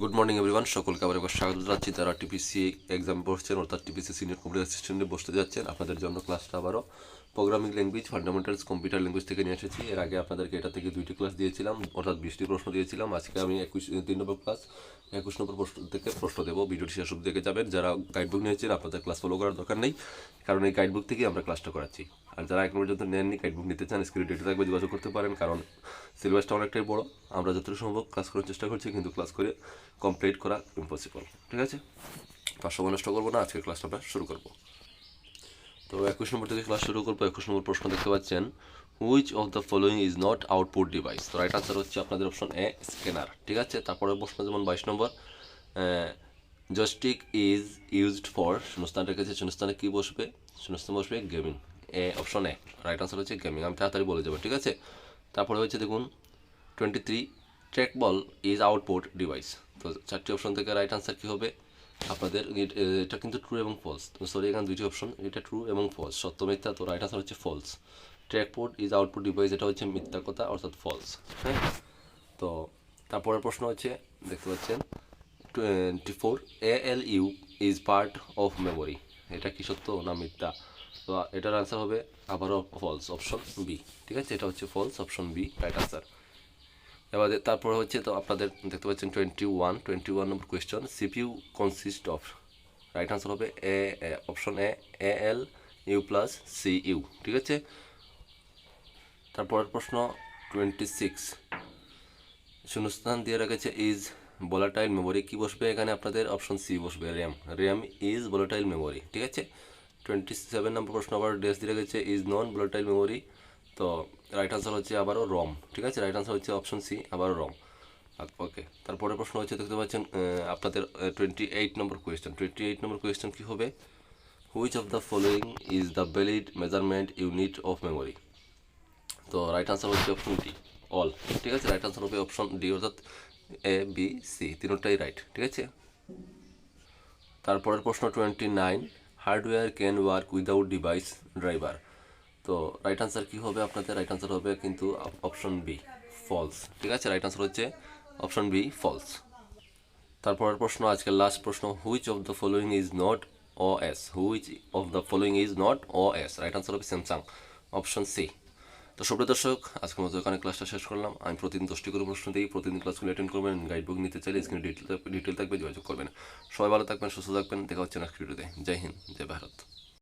Good morning everyone, সকলকে আবার একবার স্বাগত জানাচ্ছি। যারা টিপিসি এক্সাম বসছেন অর্থাৎ টিপিসি সিনিয়র কম্পিউটার অ্যাসিস্ট্যান্টে বসতে যাচ্ছেন, আপনাদের জন্য ক্লাসটা আবারও programming language fundamentals computer language থেকে নিয়ে এসেছি। এর আগে আপনাদেরকে এটা থেকে 2টি ক্লাস দিয়েছিলাম, অর্থাৎ 20টি প্রশ্ন দিয়েছিলাম। আজকে আমি 3 নম্বর ক্লাস 21 নম্বর প্রশ্ন থেকে প্রশ্ন দেবো। ভিডিওটি শেষ অবধি দেখে যাবেন। যারা গাইডবুক নিয়েছেন আপনাদের ক্লাস ফলো করার দরকার নেই, কারণ এই গাইডবুক থেকেই আমরা ক্লাসটা করাচ্ছি। আর যারা এখন পর্যন্ত নেননি, গাইডবুক নিতে চান, স্ক্রিনে ডেটে থাকবে, যোগাযোগ করতে পারেন। কারণ সিলেবাসটা অনেকটাই বড়, আমরা যতটুকু সম্ভব ক্লাস করার চেষ্টা করছি, কিন্তু ক্লাস করে কমপ্লিট করা ইম্পসিবল। ঠিক আছে, তার সময় নষ্ট করবো না, আজকের ক্লাসটা আমরা শুরু করবো। তো 21 নম্বর থেকে ক্লাস শুরু করবো। 21 নম্বর প্রশ্ন দেখতে পাচ্ছেন, which of the following is not output device. তো রাইট আনসার হচ্ছে আপনাদের অপশন এ, স্ক্যানার। ঠিক আছে, তারপরে প্রশ্ন যেমন 22 নম্বর, জয়স্টিক ইজ ইউজড ফর, শূন্যস্থান রেখেছে, শূন্যস্থানে কী বসবে? শূন্যস্থান বসবে gaming. Option A right answer হচ্ছে গেমিং। আমি তাড়াতাড়ি বলে যাবো। ঠিক আছে, তারপরে হচ্ছে দেখুন 23, track ball is output device. তো 4টি অপশন থেকে রাইট আনসার কী হবে আপনাদের? এটা কিন্তু ট্রু এবং ফলস। সরি, এখানে 2টি অপশন, এটা ট্রু এবং ফলস, সত্য মিথ্যা। তো রাইট আনসার হচ্ছে ফলস। ট্র্যাকপোর্ট ইজ আউটপুট ডিভাইস, এটা হচ্ছে মিথ্যা কথা, অর্থাৎ ফলস। হ্যাঁ, তো তারপরের প্রশ্ন হচ্ছে দেখতে পাচ্ছেন 24, ALU is part of memory. এটা কি সত্য না মিথ্যা? তো এটার আনসার হবে আবারও ফলস, অপশন বি। ঠিক আছে, এটা হচ্ছে false, option B right answer. এবার তারপরে হচ্ছে, তো আপনাদের দেখতে পাচ্ছেন 21 number question, CPU consist of. Right answer হবে অপশন ALU প্লাস CU। ঠিক আছে, তারপরের প্রশ্ন 26, শূন্যস্থান দিয়ে রেখেছে ইজ ভোলাটাইল মেমোরি। কি বসবে এখানে আপনাদের? অপশন সি বসবে, র্যাম ইজ ভোলাটাইল মেমোরি। ঠিক আছে, 27 নম্বর প্রশ্ন আবার ডেস দিয়ে রেখেছে ইজ নন ভোলাটাইল মেমোরি। তো রাইট আনসার হচ্ছে আবারও রম। ঠিক আছে, রাইট আনসার হচ্ছে অপশন সি, আবারও রম। ওকে, তারপরের প্রশ্ন হচ্ছে দেখতে পাচ্ছেন আপনাদের 28 নম্বর কোয়েশ্চেন। 28 নম্বর কোয়েশ্চেন কী হবে? Which of the following is the valid measurement unit of memory. তো রাইট আনসার হচ্ছে অপশন ডি, অল। ঠিক আছে, রাইট আনসার হবে অপশন ডি, অর্থাৎ ABC, তিনটাই রাইট। ঠিক আছে, তারপরের প্রশ্ন 29, hardware can work without device driver. তো রাইট আনসার কী হবে আপনাদের? রাইট আনসার হবে কিন্তু অপশন বি, ফলস। ঠিক আছে, রাইট আনসার হচ্ছে অপশন বি, ফলস। তারপরের প্রশ্ন, আজকের লাস্ট প্রশ্ন, which of the following is not OS। Which of the following is not OS। Right answer হবে স্যামসাং, অপশন সি। তো সুপ্রিয় দর্শক, আজকের মতো এখানে ক্লাসটা শেষ করলাম। আমি প্রতিদিন 10টি করে প্রশ্ন দিই, প্রতিদিন ক্লাসগুলো অ্যাটেন্ড করবেন। গাইডবুক নিতে চাইলে স্ক্রিনে ডিটেল থাকবে, যোগাযোগ করবেন। সবাই ভালো থাকবেন, সুস্থ থাকবেন। দেখা হচ্ছে নেক্সট ভিডিওতে। জয় হিন্দ, জয় ভারত।